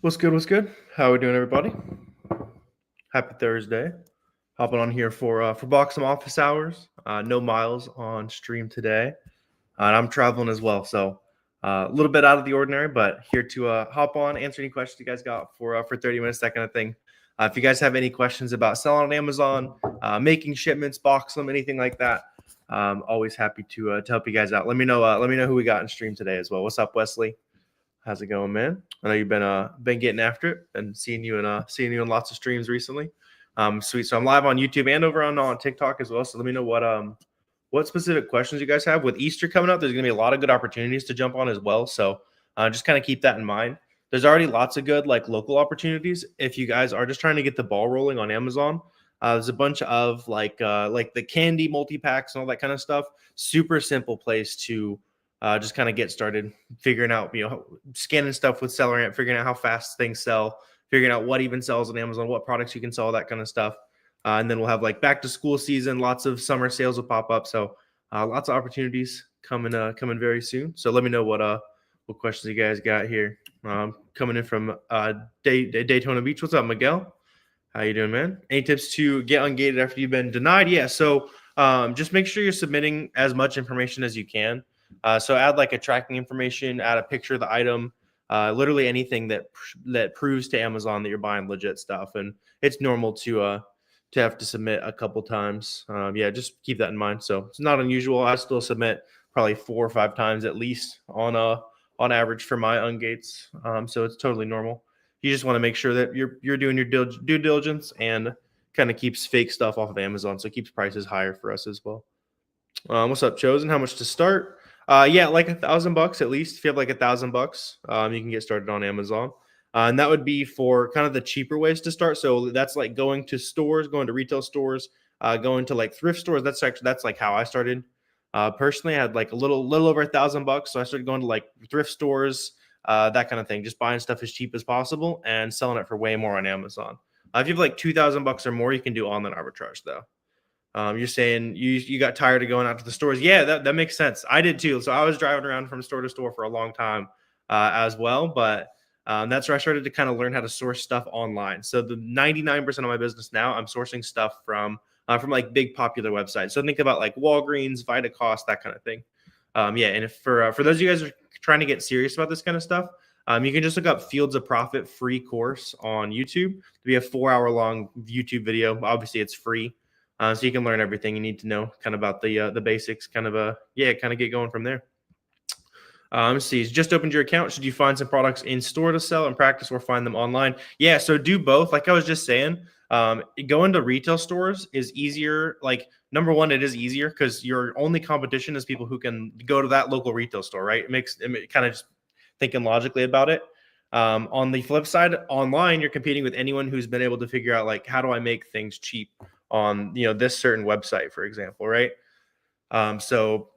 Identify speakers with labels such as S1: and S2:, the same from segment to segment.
S1: What's good? What's good? How we doing, everybody? Happy Thursday. Hopping on here for Boxem office hours. No Miles on stream today, and I'm traveling as well, so a little bit out of the ordinary, but here to hop on, answer any questions you guys got for 30 minutes, that kind of thing. If you guys have any questions about selling on Amazon, making shipments, Boxem, anything like that, always happy to help you guys out. Let me know. Let me know who we got in stream today as well. What's up, Wesley? How's it going, man? I know you've been getting after it and seeing you in lots of streams recently. Sweet. So I'm live on YouTube and over on TikTok as well. So let me know what specific questions you guys have. With Easter coming up, there's gonna be a lot of good opportunities to jump on as well. So just kind of keep that in mind. There's already lots of good like local opportunities if you guys are just trying to get the ball rolling on Amazon. There's a bunch of like the candy multi-packs and all that kind of stuff. Super simple place to just kind of get started figuring out, scanning stuff with SellerAmp, figuring out how fast things sell, figuring out what even sells on Amazon, what products you can sell, that kind of stuff. And then we'll have like back to school season, lots of summer sales will pop up. So lots of opportunities coming very soon. So let me know what questions you guys got here. Coming in from Daytona Beach. What's up, Miguel? How you doing, man? Any tips to get ungated after you've been denied? Yeah. So just make sure you're submitting as much information as you can. So add like a tracking information, add a picture of the item, literally anything that proves to Amazon that you're buying legit stuff. And it's normal to have to submit a couple times. Yeah, just keep that in mind. So it's not unusual. I still submit probably 4 or 5 times at least on average for my ungates. So it's totally normal. You just want to make sure that you're doing your due diligence and kind of keeps fake stuff off of Amazon, so it keeps prices higher for us as well. What's up, Chosen? How much to start? Yeah, like $1,000 at least. If you have like $1,000, you can get started on Amazon. And that would be for kind of the cheaper ways to start. So that's like going to stores, going to retail stores, going to like thrift stores. That's like how I started. Personally, I had like a little over $1,000, so I started going to like thrift stores, that kind of thing, just buying stuff as cheap as possible and selling it for way more on Amazon. If you have like $2,000 or more, you can do online arbitrage though. You're saying you got tired of going out to the stores. Yeah, that makes sense. I did too. So I was driving around from store to store for a long time as well. But that's where I started to kind of learn how to source stuff online. So the 99% of my business now, I'm sourcing stuff from like big popular websites. So think about like Walgreens, VitaCost, that kind of thing. Yeah, and if for those of you guys who are trying to get serious about this kind of stuff, you can just look up Fields of Profit free course on YouTube. It'll be a 4-hour long YouTube video. Obviously, it's free. So you can learn everything you need to know kind of about the basics, kind of get going from there. Let's see. Just opened your account. Should you find some products in store to sell and practice or find them online? Yeah, so do both. Like I was just saying, going to retail stores is easier. Like number one, it is easier because your only competition is people who can go to that local retail store, right? It kind of just thinking logically about it. On the flip side, online, you're competing with anyone who's been able to figure out like, how do I make things cheap on this certain website, for example, right? So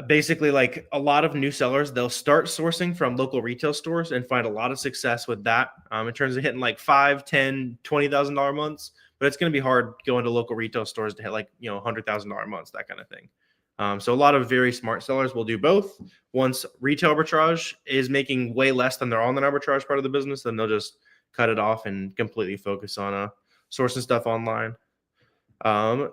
S1: basically, like a lot of new sellers, they'll start sourcing from local retail stores and find a lot of success with that in terms of hitting like $5, $10, $20,000 months. But it's going to be hard going to local retail stores to hit like $100,000 months, that kind of thing. So a lot of very smart sellers will do both. Once retail arbitrage is making way less than their online arbitrage part of the business, then they'll just cut it off and completely focus on sourcing stuff online.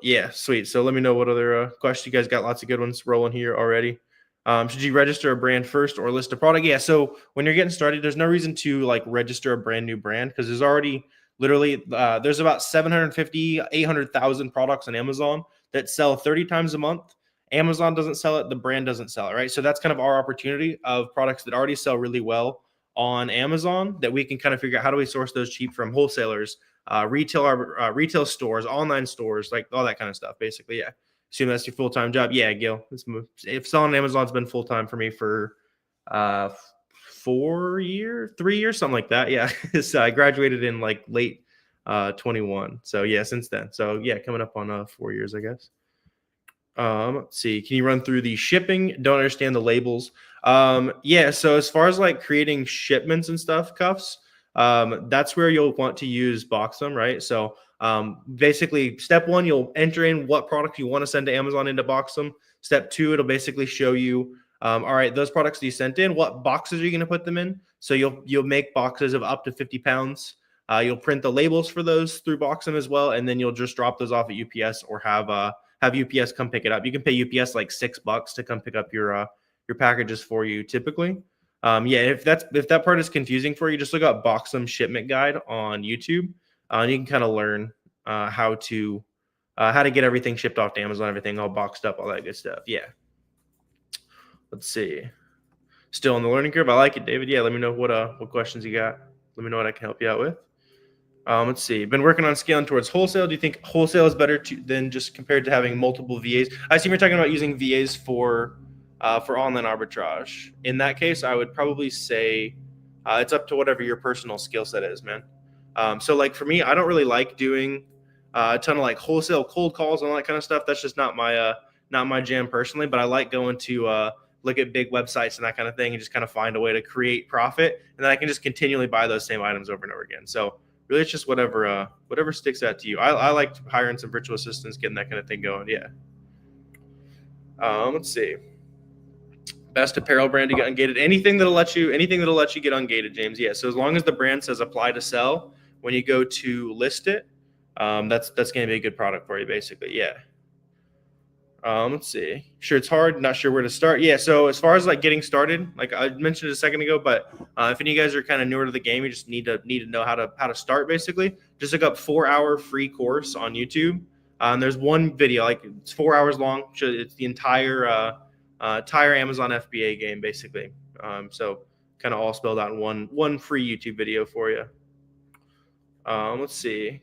S1: Yeah, sweet. So let me know what other questions you guys got. Lots of good ones rolling here already. Should you register a brand first or list a product? Yeah. So when you're getting started, there's no reason to like register a brand new brand because there's already literally there's about 750, 800,000 products on Amazon that sell 30 times a month. Amazon doesn't sell it. The brand doesn't sell it, right? So that's kind of our opportunity of products that already sell really well on Amazon that we can kind of figure out how do we source those cheap from wholesalers, retail stores, online stores, like all that kind of stuff. Basically, yeah. Assume that's your full-time job. Yeah, Gil. If selling on Amazon's been full-time for me for 3 years, something like that. Yeah, so I graduated in like late 21. So yeah, since then. So yeah, coming up on 4 years, I guess. Let's see. Can you run through the shipping? Don't understand the labels. Yeah. So as far as like creating shipments and stuff, cuffs, that's where you'll want to use Boxem, right? So basically, step one, you'll enter in what product you want to send to Amazon into Boxem. Step two, it'll basically show you All right, those products that you sent in, what boxes are you going to put them in? So you'll make boxes of up to 50 pounds. You'll print the labels for those through Boxem as well, and then you'll just drop those off at UPS or have UPS come pick it up. You can pay UPS like $6 to come pick up your packages for you typically. Yeah, if that part is confusing for you, just look up Boxem shipment guide on YouTube, and you can kind of learn how to get everything shipped off to Amazon, everything all boxed up, all that good stuff. Yeah. Let's see. Still on the learning curve. I like it, David. Yeah, let me know what questions you got. Let me know what I can help you out with. Let's see. Been working on scaling towards wholesale. Do you think wholesale is better than just compared to having multiple VAs? I see you're talking about using VAs for online arbitrage. In that case, I would probably say it's up to whatever your personal skill set is, man. So like for me, I don't really like doing a ton of like wholesale cold calls and all that kind of stuff. That's just not my jam personally. But I like going to look at big websites and that kind of thing and just kind of find a way to create profit, and then I can just continually buy those same items over and over again. So really, it's just whatever sticks out to you. I like hiring some virtual assistants, getting that kind of thing going. Yeah. Let's see. Best apparel brand to get ungated. Anything that'll let you get ungated, James. Yeah. So as long as the brand says apply to sell when you go to list it, that's going to be a good product for you, basically. Yeah. Let's see. Sure, it's hard. Not sure where to start. Yeah. So as far as like getting started, like I mentioned a second ago, but if any of you guys are kind of newer to the game, you just need to know how to start. Basically, just look up 4-hour free course on YouTube. There's one video, like it's 4 hours long. It's the entire Amazon FBA game, basically. So kind of all spelled out in one free YouTube video for you. Let's see.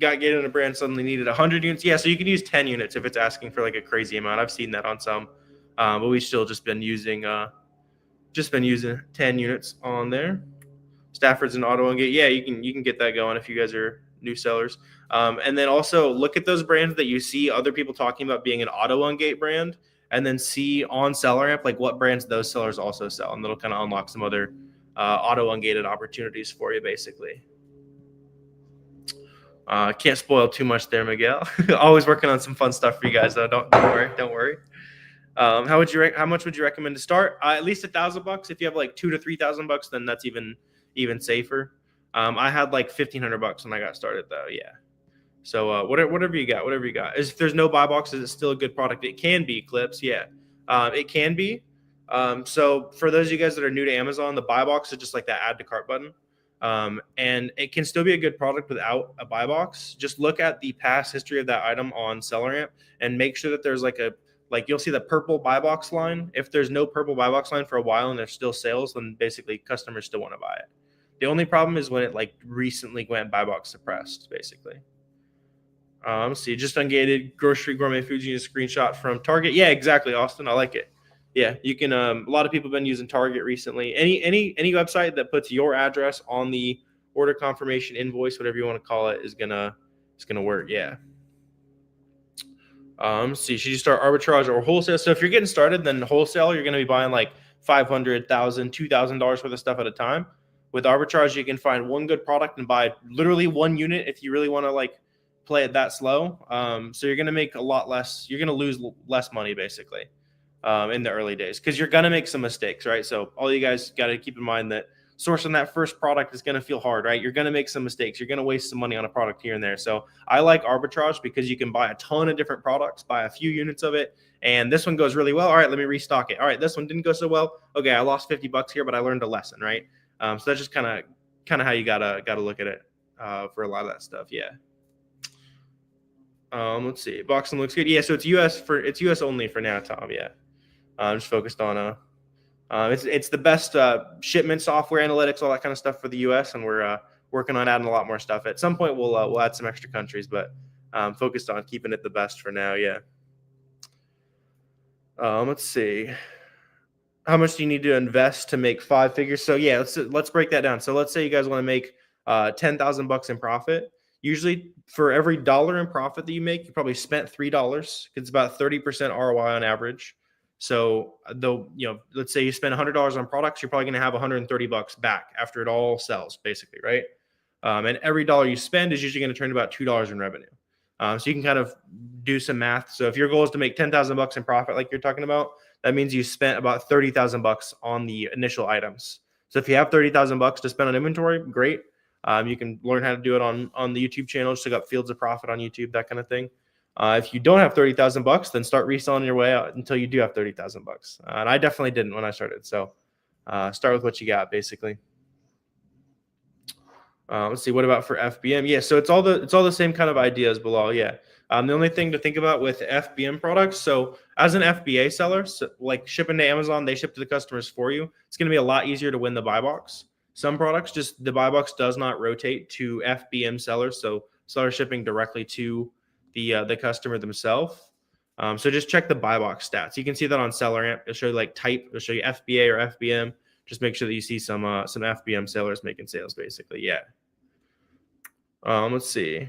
S1: Got gated in a brand, suddenly needed 100 units. Yeah, so you can use 10 units if it's asking for like a crazy amount. I've seen that on some, but we've still just been using 10 units on there. Stafford's and auto ungate. Yeah, you can get that going if you guys are new sellers. And then also look at those brands that you see other people talking about being an auto ungate brand, and then see on SellerAmp like what brands those sellers also sell, and that'll kind of unlock some other auto ungated opportunities for you, basically. Can't spoil too much there, Miguel. Always working on some fun stuff for you guys, though. Don't worry. How much would you recommend to start? At least $1,000. If you have like $2,000 to $3,000, then that's even safer. I had like $1,500 when I got started, though. Yeah. So whatever you got. If there's no buy boxes, it's still a good product. It can be Clips. Yeah. It can be. So for those of you guys that are new to Amazon, the buy box is just like that add to cart button. And it can still be a good product without a buy box. Just look at the past history of that item on SellerAmp and make sure that there's like you'll see the purple buy box line. If there's no purple buy box line for a while and there's still sales, then basically customers still want to buy it. The only problem is when it like recently went buy box suppressed, basically. See, just ungated grocery gourmet foods. You need a screenshot from Target. Yeah, exactly, Austin. I like it. Yeah, you can. A lot of people have been using Target recently. Any website that puts your address on the order confirmation invoice, whatever you want to call it, is gonna work. Yeah. See, should you start arbitrage or wholesale? So if you're getting started, then wholesale, you're gonna be buying like $500, $1,000, $2,000 worth of stuff at a time. With arbitrage, you can find one good product and buy literally one unit if you really want to like play it that slow. So you're gonna make a lot less. You're gonna lose less money basically. In the early days, because you're going to make some mistakes, right? So all you guys got to keep in mind that sourcing that first product is going to feel hard, right? You're going to make some mistakes. You're going to waste some money on a product here and there. So I like arbitrage because you can buy a ton of different products, buy a few units of it, and this one goes really well. All right, let me restock it. All right, this one didn't go so well. Okay, I lost $50 here, but I learned a lesson, right? So that's just kind of how you gotta look at it for a lot of that stuff. Yeah. Let's see. Boxem looks good. Yeah, so it's US only for now, Tom. Yeah. I'm just focused on it's the best shipment software analytics, all that kind of stuff for the US, and we're working on adding a lot more stuff. At some point we'll add some extra countries, but focused on keeping it the best for now. Yeah. Let's see. How much do you need to invest to make 5 figures? So yeah, let's break that down. So let's say you guys want to make $10,000 in profit. Usually for every dollar in profit that you make, you probably spent $3. It's about 30% ROI on average. So though, let's say you spend $100 on products, you're probably going to have $130 back after it all sells, basically, right? And every dollar you spend is usually going to turn about $2 in revenue. So you can kind of do some math. So if your goal is to make $10,000 in profit, like you're talking about, that means you spent about 30,000 bucks on the initial items. So if you have 30,000 bucks to spend on inventory, great. You can learn how to do it on the YouTube channel. Just look up Fields of Profit on YouTube, that kind of thing. If you don't have 30,000 bucks, then start reselling your way out until you do have 30,000 bucks. And I definitely didn't when I started. So start with what you got, basically. Let's see. What about for FBM? Yeah, so it's all the same kind of ideas below. Yeah. The only thing to think about with FBM products, so as an FBA seller, so like shipping to Amazon, they ship to the customers for you. It's going to be a lot easier to win the buy box. Some products, just the buy box does not rotate to FBM sellers, so sellers shipping directly to the customer themselves. So just check the buy box stats. You can see that on SellerAmp. It'll show you like type. It'll show you FBA or FBM. Just make sure that you see some FBM sellers making sales, basically. Yeah. Let's see.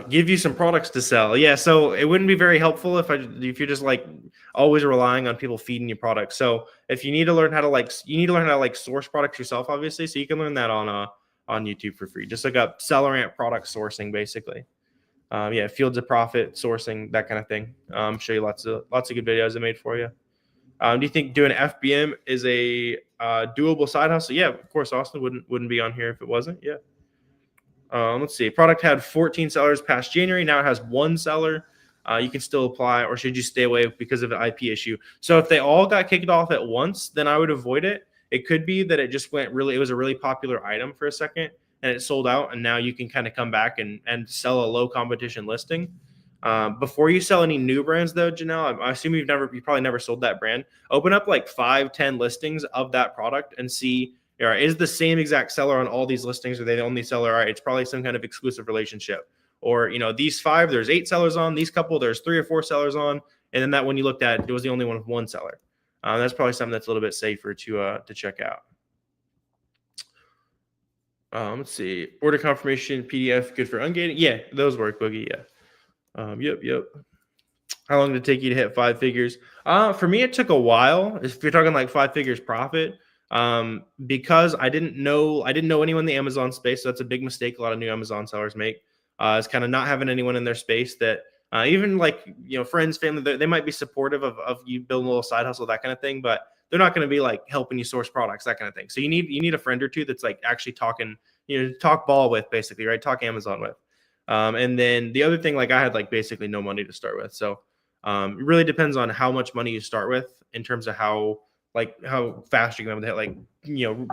S1: Give you some products to sell. Yeah, so it wouldn't be very helpful if you're just like always relying on people feeding you products. So if you need to learn how to source products yourself, obviously. So you can learn that on YouTube for free. Just look up SellerAmp product sourcing, basically. Yeah, Fields of Profit sourcing, that kind of thing. Show you lots of good videos I made for you. Do you think doing FBM is a doable side hustle? Yeah, of course. Austin wouldn't be on here if it wasn't. Yeah. Let's see. Product had 14 sellers past January. Now it has 1 seller. You can still apply, or should you stay away because of an IP issue? So if they all got kicked off at once, then I would avoid it. It could be that it just it was a really popular item for a second and it sold out, and now you can kind of come back and sell a low competition listing. Before you sell any new brands, though, Janelle, I assume you probably never sold that brand. Open up like 5-10 listings of that product and see, is the same exact seller on all these listings? Are they the only seller? All right, it's probably some kind of exclusive relationship. Or, these 5, there's 8 sellers on. These couple, there's 3 or 4 sellers on. And then that one you looked at, it was the only one with 1 seller. That's probably something that's a little bit safer to check out. Let's see. Order confirmation PDF, good for Ungating. Yeah, those work, Boogie. Yeah. Yep. How long did it take you to hit 5 figures? For me, it took a while. If you're talking like 5 figures profit, because I didn't know anyone in the Amazon space. So that's a big mistake a lot of new Amazon sellers make. Is kind of not having anyone in their space that even like friends, family, they might be supportive of you building a little side hustle, that kind of thing, but they're not going to be like helping you source products, that kind of thing. So you need a friend or two that's like actually talking, talk ball with, basically, right? Talk Amazon with. And then the other thing, like I had like basically no money to start with. So it really depends on how much money you start with in terms of how fast you can hit like,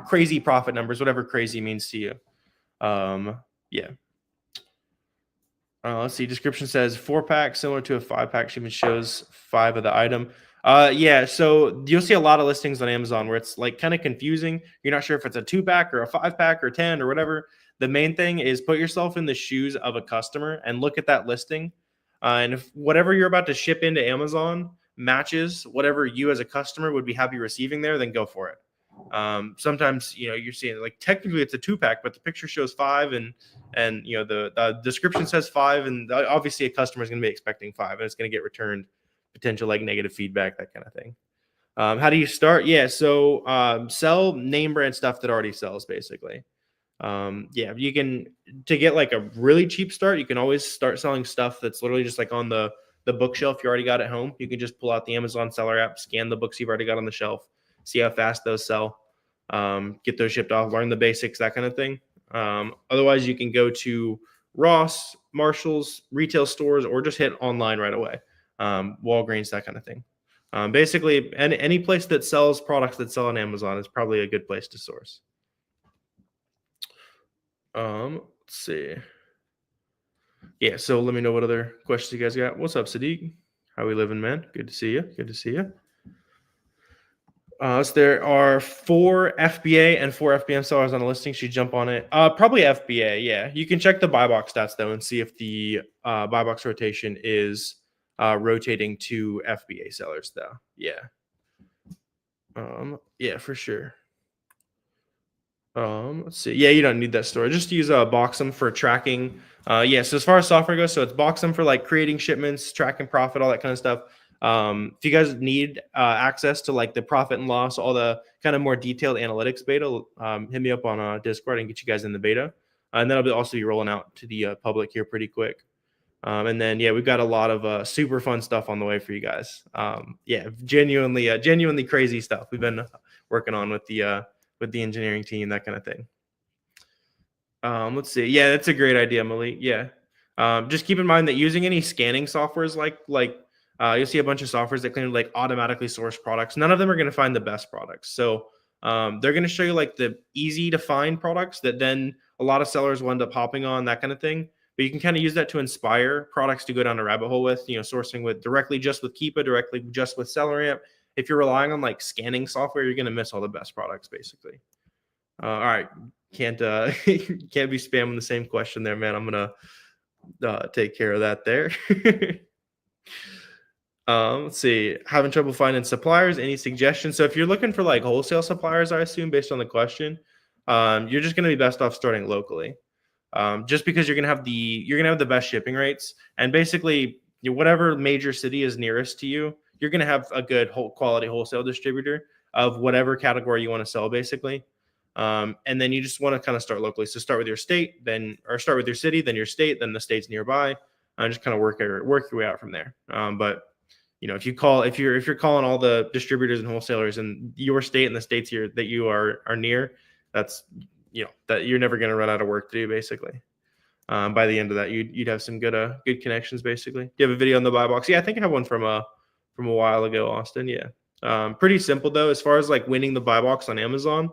S1: crazy profit numbers, whatever crazy means to you. Yeah. Let's see. Description says 4-pack, similar to a 5-pack. Shipment shows 5 of the item. Yeah. So you'll see a lot of listings on Amazon where it's like kind of confusing. You're not sure if it's a 2-pack or a 5-pack or 10 or whatever. The main thing is put yourself in the shoes of a customer and look at that listing. And if whatever you're about to ship into Amazon matches whatever you as a customer would be happy receiving there, then go for it. Sometimes you're seeing like technically it's a 2-pack, but the picture shows 5 and the description says 5, and obviously a customer is going to be expecting 5 and it's going to get returned potential like negative feedback, that kind of thing. How do you start? Yeah, so sell name brand stuff that already sells, basically. Yeah, you can, to get like a really cheap start, you can always start selling stuff that's literally just like on the bookshelf you already got at home. You can just pull out the Amazon seller app, scan the books you've already got on the shelf, see how fast those sell, get those shipped off, learn the basics, that kind of thing. Otherwise, you can go to Ross, Marshall's, retail stores, or just hit online right away. Walgreens, that kind of thing. Basically, any place that sells products that sell on Amazon is probably a good place to source. Let's see. Yeah, so let me know what other questions you guys got. What's up, Sadiq? How we living, man? Good to see you. Good to see you. So there are 4 FBA and 4 FBM sellers on the listing. Should you jump on it? Probably FBA. Yeah, you can check the buy box stats though and see if the buy box rotation is rotating to FBA sellers though. Yeah. Yeah, for sure. Let's see. Yeah, you don't need that store. Just use Boxem for tracking. Yeah, so as far as software goes, so it's Boxem for like creating shipments, tracking profit, all that kind of stuff. If you guys need access to like the profit and loss, all the kind of more detailed analytics beta, hit me up on Discord and get you guys in the beta. And that'll also be rolling out to the public here pretty quick. And then we've got a lot of super fun stuff on the way for you guys. Genuinely crazy stuff we've been working on with the engineering team, that kind of thing. Let's see. Yeah, that's a great idea, Malik. Yeah. Just keep in mind that using any scanning softwares you'll see a bunch of softwares that claim to automatically source products. None of them are going to find the best products. So they're going to show you the easy to find products that then a lot of sellers will end up hopping on, that kind of thing. But you can kind of use that to inspire products to go down a rabbit hole with, sourcing directly just with Keepa, directly just with SellerAmp. If you're relying on scanning software, you're going to miss all the best products basically. All right. Can't be spamming the same question there, man. I'm gonna take care of that there. Let's see. Having trouble finding suppliers? Any suggestions? So if you're looking for wholesale suppliers, I assume based on the question, you're just gonna be best off starting locally, just because you're gonna have the best shipping rates, and basically whatever major city is nearest to you, you're gonna have a good quality wholesale distributor of whatever category you want to sell, basically. And then you just want to kind of start locally. So start with your state, start with your city, then your state, then the states nearby, and just kind of work your way out from there. But if you're calling all the distributors and wholesalers in your state and the states that you are near, that's that you're never going to run out of work to do basically. By the end of that, you'd have some good connections basically. Do you have a video on the buy box? Yeah, I think I have one from a while ago, Austin. Yeah, pretty simple though as far as winning the buy box on Amazon.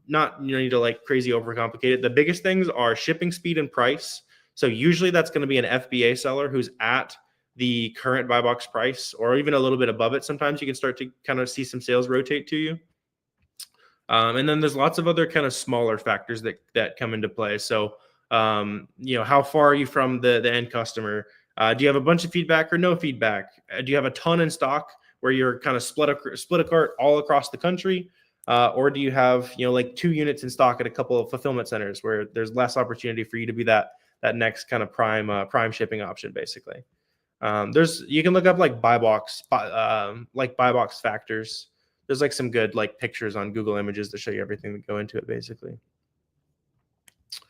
S1: Not need to crazy overcomplicate it. The biggest things are shipping speed and price. So usually that's going to be an FBA seller who's at the current buy box price or even a little bit above it. Sometimes you can start to kind of see some sales rotate to you. And then there's lots of other kind of smaller factors that come into play. So how far are you from the end customer? Do you have a bunch of feedback or no feedback? Do you have a ton in stock where you're kind of split a cart all across the country? Or do you have 2 units in stock at a couple of fulfillment centers where there's less opportunity for you to be that next kind of prime shipping option basically? You can look up buy box factors. There's some good pictures on Google Images to show you everything that go into it basically. Let's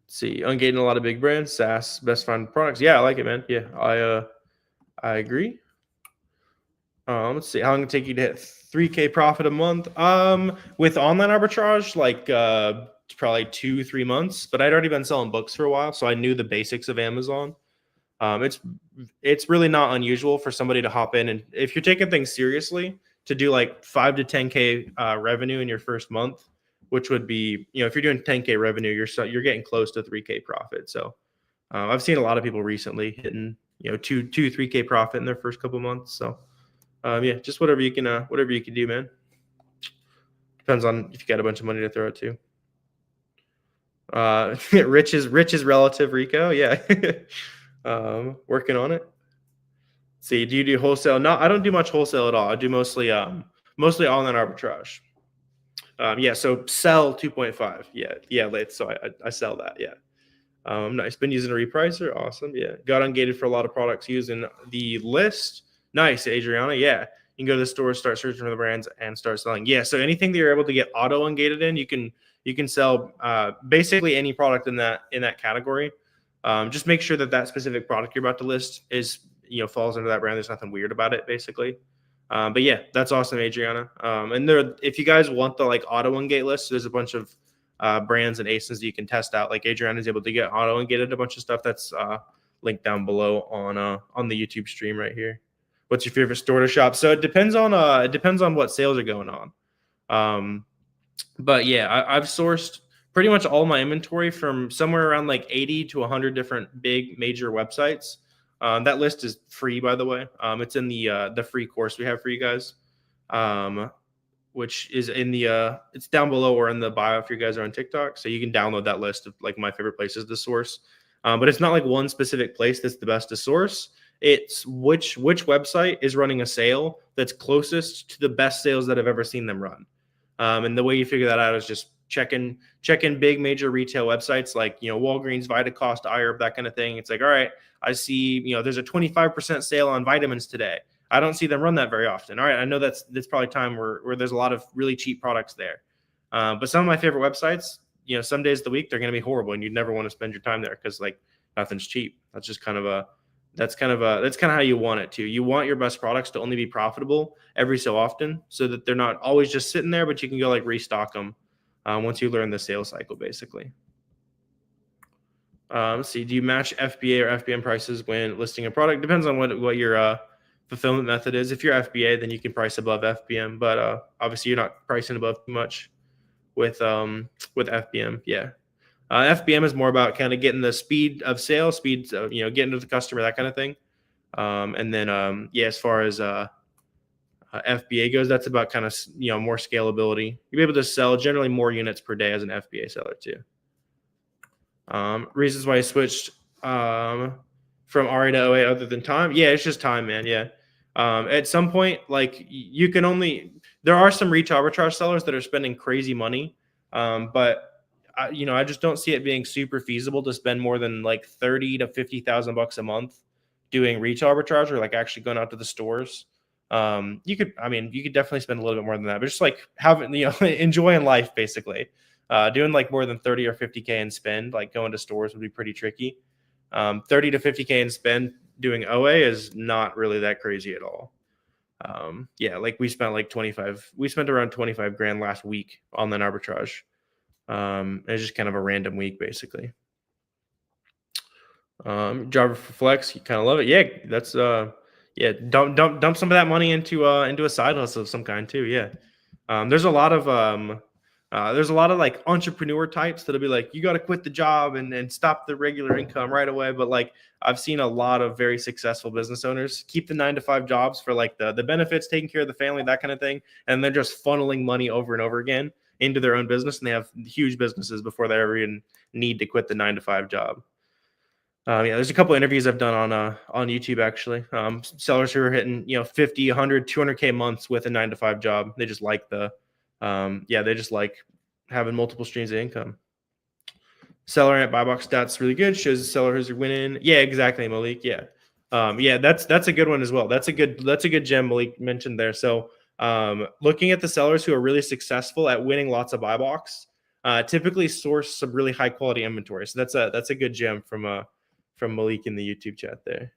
S1: see, Ungating a lot of big brands, SaaS, best find products. Yeah, I like it, man. Yeah, I agree. Let's see, how long it take you to hit 3K profit a month? With online arbitrage, probably 2-3 months. But I'd already been selling books for a while, so I knew the basics of Amazon. It's really not unusual for somebody to hop in, and if you're taking things seriously, to do 5 to 10K revenue in your first month, which would be if you're doing 10K revenue, you're getting close to 3K profit. So I've seen a lot of people recently hitting 2-3K profit in their first couple months. So. Just whatever you can do, man. Depends on if you got a bunch of money to throw it to. Rich is relative, Rico. Yeah. Working on it. See, do you do wholesale? No, I don't do much wholesale at all. I do mostly online arbitrage. So sell 2.5. Yeah, so I sell that. Yeah. Nice. Been using a repricer. Awesome. Yeah. Got ungated for a lot of products using the list. Nice, Adriana. Yeah, you can go to the store, start searching for the brands, and start selling. Yeah, so anything that you're able to get auto ungated in, you can sell basically any product in that category. Just make sure that specific product you're about to list is falls into that brand. There's nothing weird about it, basically. But yeah, that's awesome, Adriana. And if you guys want the auto ungate list, there's a bunch of brands and ASINs that you can test out. Adriana is able to get auto ungated a bunch of stuff. That's linked down below on the YouTube stream right here. What's your favorite store to shop? So it depends on what sales are going on. But yeah, I've sourced pretty much all my inventory from somewhere around 80 to 100 different big major websites. That list is free, by the way. It's in the free course we have for you guys, which is in it's down below or in the bio if you guys are on TikTok. So you can download that list of my favorite places to source. But it's not one specific place that's the best to source. It's which website is running a sale that's closest to the best sales that I've ever seen them run. And the way you figure that out is just checking big major retail websites like Walgreens, Vitacost, iHerb, that kind of thing. It's all right, I see there's a 25% sale on vitamins today. I don't see them run that very often. All right, I know that's probably time where there's a lot of really cheap products there. But some of my favorite websites, some days of the week they're going to be horrible, and you'd never want to spend your time there because nothing's cheap. That's just that's kind of how you want it to. You want your best products to only be profitable every so often, so that they're not always just sitting there, but you can go like restock them once you learn the sales cycle, basically. Let's see. Do you match FBA or FBM prices when listing a product? Depends on what your fulfillment method is. If you're FBA, then you can price above FBM, but obviously you're not pricing above too much with FBM. Yeah. FBM is more about kind of getting the speed of sale, getting to the customer, that kind of thing. And then as far as FBA goes, that's about kind of more scalability. You'll be able to sell generally more units per day as an FBA seller too. Reasons why I switched from RA to OA other than time. Yeah, it's just time, man. Yeah. At some point, like there are some retail arbitrage sellers that are spending crazy money. But I just don't see it being super feasible to spend more than like 30 to 50,000 bucks a month doing retail arbitrage, or like actually going out to the stores. You could definitely spend a little bit more than that, but just like having, enjoying life basically. Doing like more than 30 or 50K in spend, like going to stores, would be pretty tricky. 30 to 50K in spend doing OA is not really that crazy at all. Like we spent around 25 grand last week on that arbitrage. It's just kind of a random week, basically. Java for flex, you kind of love it. Yeah, that's dump some of that money into a side hustle of some kind too. Yeah. There's a lot of like entrepreneur types that'll be like, you got to quit the job and stop the regular income right away. But like, I've seen a lot of very successful business owners keep the 9-to-5 jobs for like the benefits, taking care of the family, that kind of thing. And they're just funneling money over and over again into their own business. And they have huge businesses before they ever even need to quit the 9-to-5 job. There's a couple interviews I've done on YouTube, actually. Sellers who are hitting, 50, 100, 200K months with a 9-to-5 job. They just like they just like having multiple streams of income. Seller at buy box stats really good. Shows the seller who's winning. Yeah, exactly, Malik. Yeah. That's a good one as well. That's a good gem Malik mentioned there. So looking at the sellers who are really successful at winning lots of buy box, typically source some really high quality inventory. So that's a good gem from Malik in the YouTube chat there.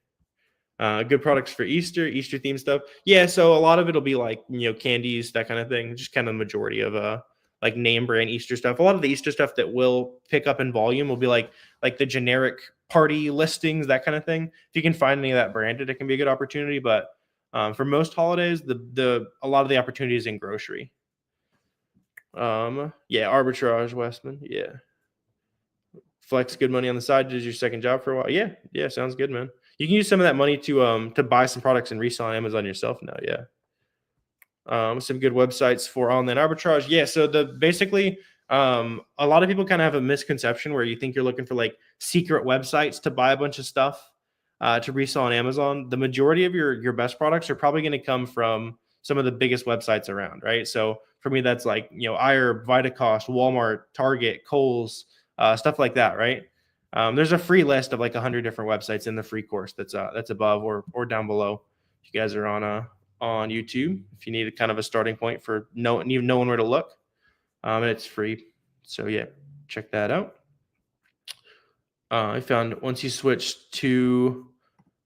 S1: Good products for Easter theme stuff. Yeah, so a lot of it'll be like, candies, that kind of thing. Just kind of the majority of like name brand Easter stuff. A lot of the Easter stuff that will pick up in volume will be like the generic party listings, that kind of thing. If you can find any of that branded, it can be a good opportunity. But for most holidays, a lot of the opportunity is in grocery. Arbitrage, Westman. Yeah. Flex good money on the side. Did your second job for a while? Yeah, sounds good, man. You can use some of that money to buy some products and resell on Amazon yourself now. Yeah. Some good websites for online arbitrage. Yeah. So basically a lot of people kind of have a misconception where you think you're looking for like secret websites to buy a bunch of stuff to resell on Amazon. The majority of your best products are probably going to come from some of the biggest websites around, right? So for me, that's like, IRB, Vitacost, Walmart, Target, Kohl's, stuff like that, right? There's a free list of like 100 different websites in the free course that's above or down below. If you guys are on YouTube, if you need a kind of a starting point for knowing where to look, and it's free. So yeah, check that out. I found once you switch to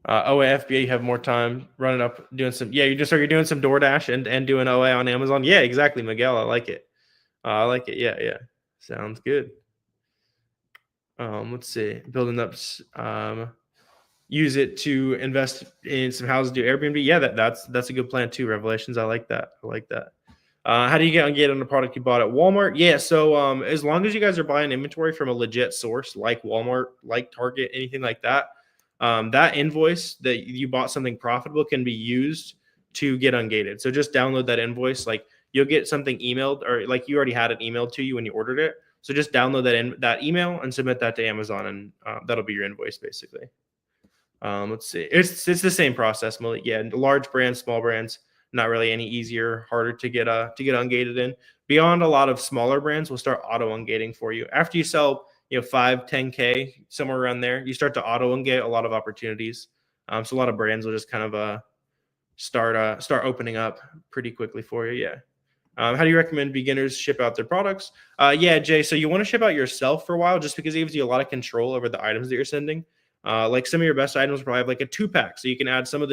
S1: OA FBA, you have more time running up doing some. Yeah, you're doing some DoorDash and doing OA on Amazon. Yeah, exactly, Miguel. I like it. Yeah. Sounds good. Let's see. Building up. Use it to invest in some houses, do Airbnb. Yeah, that's a good plan too. Revelations. I like that. How do you get on the product you bought at Walmart? Yeah, so as long as you guys are buying inventory from a legit source like Walmart, like Target, anything like that, that invoice that you bought something profitable can be used to get ungated. So just download that invoice. Like you'll get something emailed, or like you already had it emailed to you when you ordered it. So just download that email and submit that to Amazon, and that'll be your invoice basically. Let's see. It's the same process, Malik. Yeah, large brands, small brands, not really any easier, harder to get ungated in. Beyond a lot of smaller brands, will start auto ungating for you. After you sell, 5, 10K, somewhere around there, you start to auto ungate a lot of opportunities. So a lot of brands will just kind of start opening up pretty quickly for you. Yeah. How do you recommend beginners ship out their products? Yeah, Jay. So you want to ship out yourself for a while, just because it gives you a lot of control over the items that you're sending. Like some of your best items probably have like a 2-pack, so you can add some of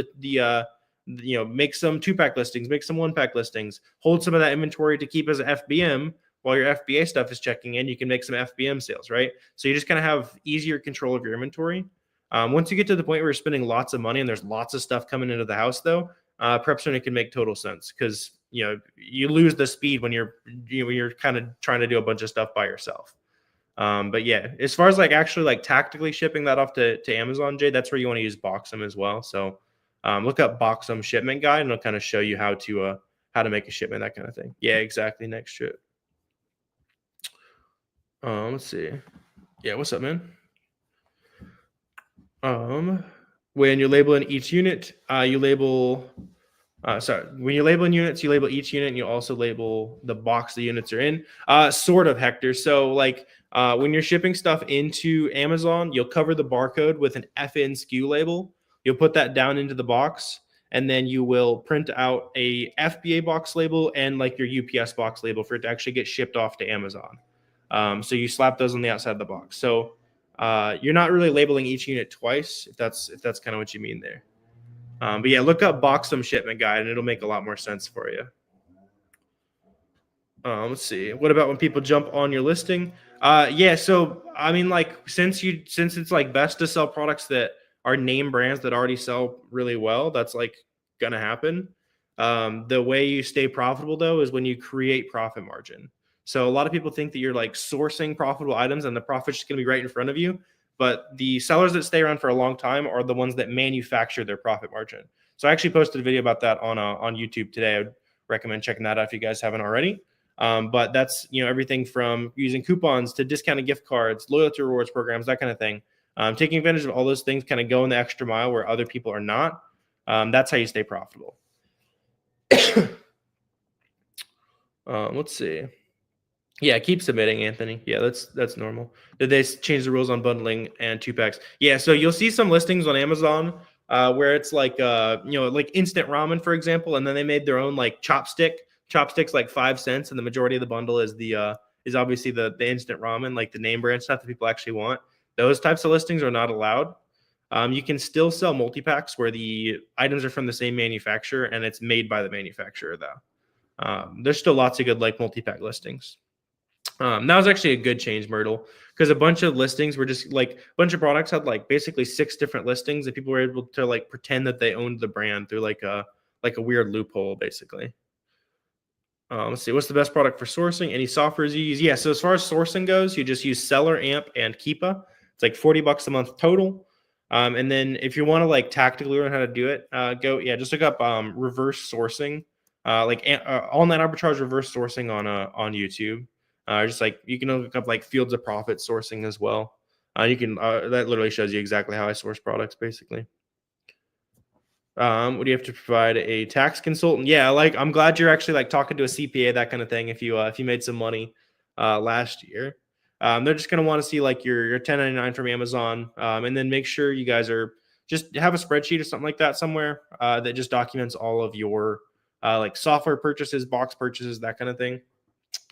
S1: make some 2-pack listings, make some 1-pack listings, hold some of that inventory to keep as an FBM while your FBA stuff is checking in. You can make some FBM sales, right? So you just kind of have easier control of your inventory. Once you get to the point where you're spending lots of money and there's lots of stuff coming into the house, though, prep starting can make total sense, because you lose the speed when you're kind of trying to do a bunch of stuff by yourself. But yeah, as far as like actually like tactically shipping that off to Amazon, Jay, that's where you want to use Boxem as well. So look up Boxem shipment guide, and it'll kind of show you how to make a shipment, that kind of thing. Yeah, exactly. Next ship. Let's see. Yeah, what's up, man? When you're labeling each unit, you label. When you're labeling units, you label each unit, and you also label the box the units are in. Sort of, Hector. So like when you're shipping stuff into Amazon, you'll cover the barcode with an FN SKU label. You'll put that down into the box, and then you will print out a FBA box label and like your UPS box label for it to actually get shipped off to Amazon. So you slap those on the outside of the box. So you're not really labeling each unit twice, if that's kind of what you mean there. But yeah, look up Boxem shipment guide, and it'll make a lot more sense for you. Let's see. What about when people jump on your listing? Yeah. So I mean, like since it's like best to sell products that are name brands that already sell really well, that's like gonna happen. The way you stay profitable though is when you create profit margin. So a lot of people think that you're like sourcing profitable items and the profit's just gonna be right in front of you. But the sellers that stay around for a long time are the ones that manufacture their profit margin. So I actually posted a video about that on YouTube today. I would recommend checking that out if you guys haven't already. But that's everything from using coupons to discounted gift cards, loyalty rewards programs, that kind of thing. Taking advantage of all those things, kind of going the extra mile where other people are not. That's how you stay profitable. Let's see. Yeah, keep submitting, Anthony. Yeah, that's normal. Did they change the rules on bundling and 2-packs? Yeah, so you'll see some listings on Amazon where it's like like instant ramen, for example, and then they made their own like chopsticks like 5 cents, and the majority of the bundle is is obviously the instant ramen, like the name brand stuff that people actually want. Those types of listings are not allowed. You can still sell multi-packs where the items are from the same manufacturer and it's made by the manufacturer, though. There's still lots of good like multi-pack listings. That was actually a good change, Myrtle, because a bunch of listings were just like a bunch of products had like basically 6 different listings that people were able to like pretend that they owned the brand through like a weird loophole, basically. Let's see, what's the best product for sourcing? Any softwares you use? Yeah, so as far as sourcing goes, you just use Seller, Amp, and Keepa. It's like $40 a month total. And then if you want to like tactically learn how to do it, just look up reverse sourcing, all-night arbitrage reverse sourcing on YouTube. Just like you can look up like fields of profit sourcing as well. You can that literally shows you exactly how I source products, basically. Would you have to provide a tax consultant? Yeah, like I'm glad you're actually like talking to a CPA, that kind of thing. If you made some money last year, they're just gonna want to see like your 1099 from Amazon, and then make sure you guys are just have a spreadsheet or something like that somewhere that just documents all of your like software purchases, box purchases, that kind of thing.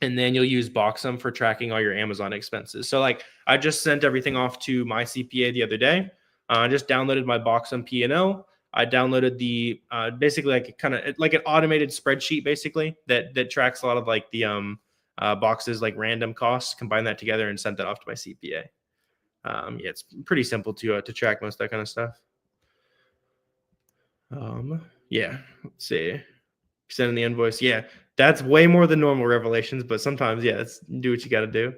S1: And then you'll use Boxem for tracking all your Amazon expenses. So like I just sent everything off to my CPA the other day. I just downloaded my Boxem P&L. I downloaded the basically like kind of like an automated spreadsheet, basically that tracks a lot of like the boxes, like random costs, combine that together and sent that off to my CPA. Yeah, it's pretty simple to track most of that kind of stuff. Yeah, let's see. Sending the invoice. Yeah, that's way more than normal revelations, but sometimes, yeah, it's do what you got to do.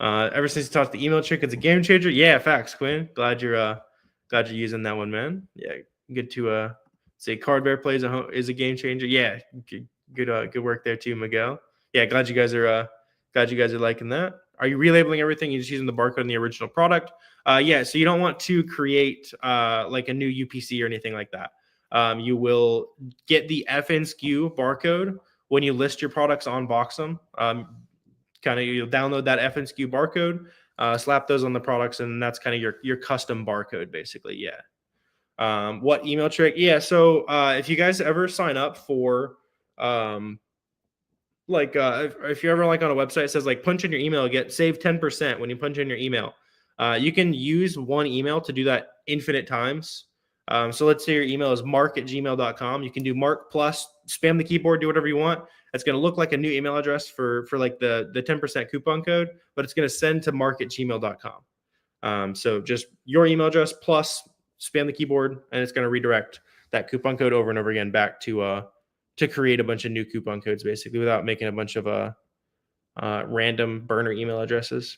S1: Ever since you taught the email trick, it's a game changer. Yeah, facts, Quinn. Glad you're using that one, man. Yeah, good to say Card Bear plays is a game changer. Yeah, good work there too, Miguel. Yeah, glad you guys are liking that. Are you relabeling everything? You're just using the barcode in the original product? Yeah, so you don't want to create like a new UPC or anything like that. You will get the FN SKU barcode when you list your products on Boxem. You'll download that FN SKU barcode, slap those on the products, and that's kind of your custom barcode, basically. Yeah. What email trick? Yeah. So if you guys ever sign up for if you're ever like on a website that says like punch in your email, save 10% when you punch in your email. You can use one email to do that infinite times. So let's say your email is mark@gmail.com. You can do mark plus spam the keyboard, do whatever you want. It's going to look like a new email address for like the 10% coupon code, but it's going to send to mark@gmail.com. So just your email address plus spam the keyboard, and it's going to redirect that coupon code over and over again back to create a bunch of new coupon codes, basically, without making a bunch of random burner email addresses.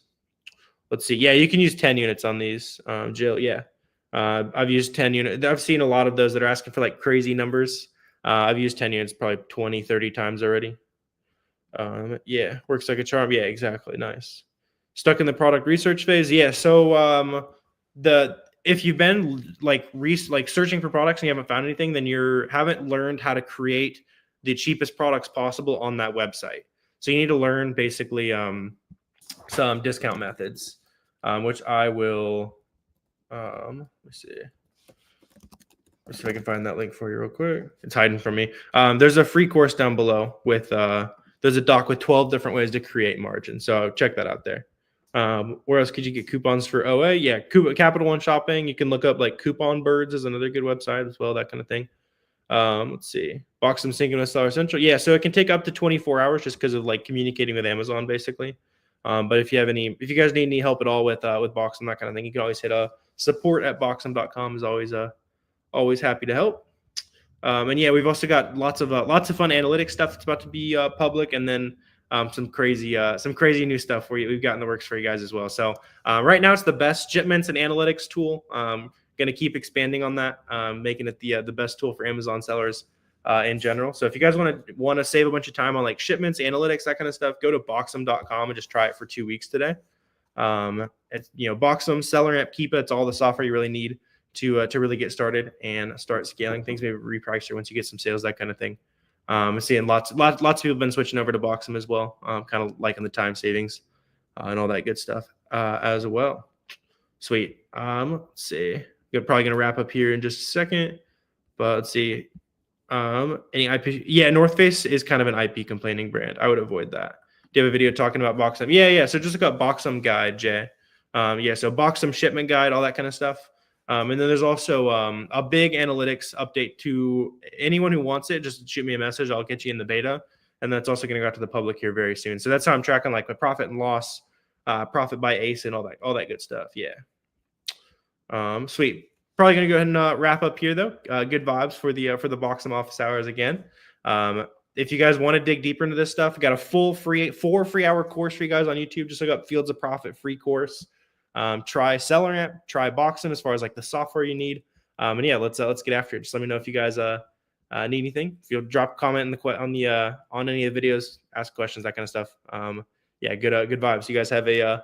S1: Let's see. Yeah, you can use 10 units on these, Jill. Yeah. I've used 10 units. I've seen a lot of those that are asking for like crazy numbers. I've used 10 units probably 20, 30 times already. Yeah, works like a charm. Yeah, exactly. Nice. Stuck in the product research phase. Yeah. So if you've been like searching for products and you haven't found anything, then you haven't learned how to create the cheapest products possible on that website. So you need to learn basically some discount methods, which I will. Let me see. Let's see if I can find that link for you real quick. It's hiding from me. There's a free course down below with there's a doc with 12 different ways to create margin. So check that out there. Where else could you get coupons for OA? Yeah, Capital One Shopping. You can look up like Coupon Birds is another good website as well, that kind of thing. Let's see. Boxem Synchronous Seller Central. Yeah, so it can take up to 24 hours just because of like communicating with Amazon basically. But if you guys need any help at all with Boxem, that kind of thing, you can always hit support@boxem.com is always happy to help. And yeah, we've also got lots of fun analytics stuff that's about to be public, and then some crazy new stuff we've got in the works for you guys as well. So right now it's the best shipments and analytics tool. Going to keep expanding on that, making it the best tool for Amazon sellers in general. So if you guys want to save a bunch of time on like shipments, analytics, that kind of stuff, go to boxem.com and just try it for 2 weeks today. It's Boxem, SellerAmp, Keepa. It's all the software you really need to really get started and start scaling things. Maybe reprice it once you get some sales, that kind of thing. I'm seeing lots of people have been switching over to Boxem as well, kind of liking the time savings and all that good stuff as well. Sweet. Let's see. We're probably going to wrap up here in just a second, but let's see. Any IP? Yeah, North Face is kind of an IP complaining brand. I would avoid that. Do you have a video talking about Boxem? Yeah. So just look up Boxem guide, Jay. Yeah, so Boxem shipment guide, all that kind of stuff. And then there's also a big analytics update to anyone who wants it. Just shoot me a message. I'll get you in the beta. And that's also going to go out to the public here very soon. So that's how I'm tracking like my profit and loss, profit by ace, and all that good stuff. Yeah. Sweet. Probably going to go ahead and wrap up here though. Good vibes for the Boxem office hours again. If you guys want to dig deeper into this stuff, we got a full 4 free hour course for you guys on YouTube. Just look up Fields of Profit free course. Try SellerAmp, try Boxem as far as like the software you need. And yeah, let's get after it. Just let me know if you guys need anything. If you'll drop a comment on any of the videos, ask questions, that kind of stuff. Yeah, good vibes. You guys have a